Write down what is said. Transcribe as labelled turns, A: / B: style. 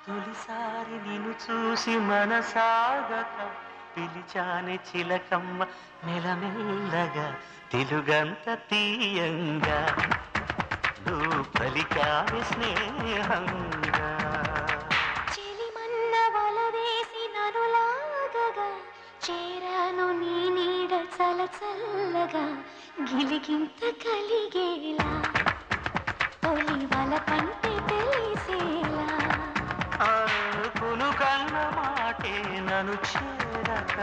A: తొలిసారి నిన్ను చూసి మనసాగక పిలిచాని చిలకమ్మ మెలమెల్లగా తెలుగంత తీయంగా నువ్వు పలికావి స్నేహంగా
B: చెలిమన్న వల వేసి నన్ను లాగగా చేరాను నీ నీడ చలచల్లగా గిలిగింత కలిగేలా తొలి వల పంటే తెలిసేలా
A: అనుకును కన్న మాటే నన్ను చేరక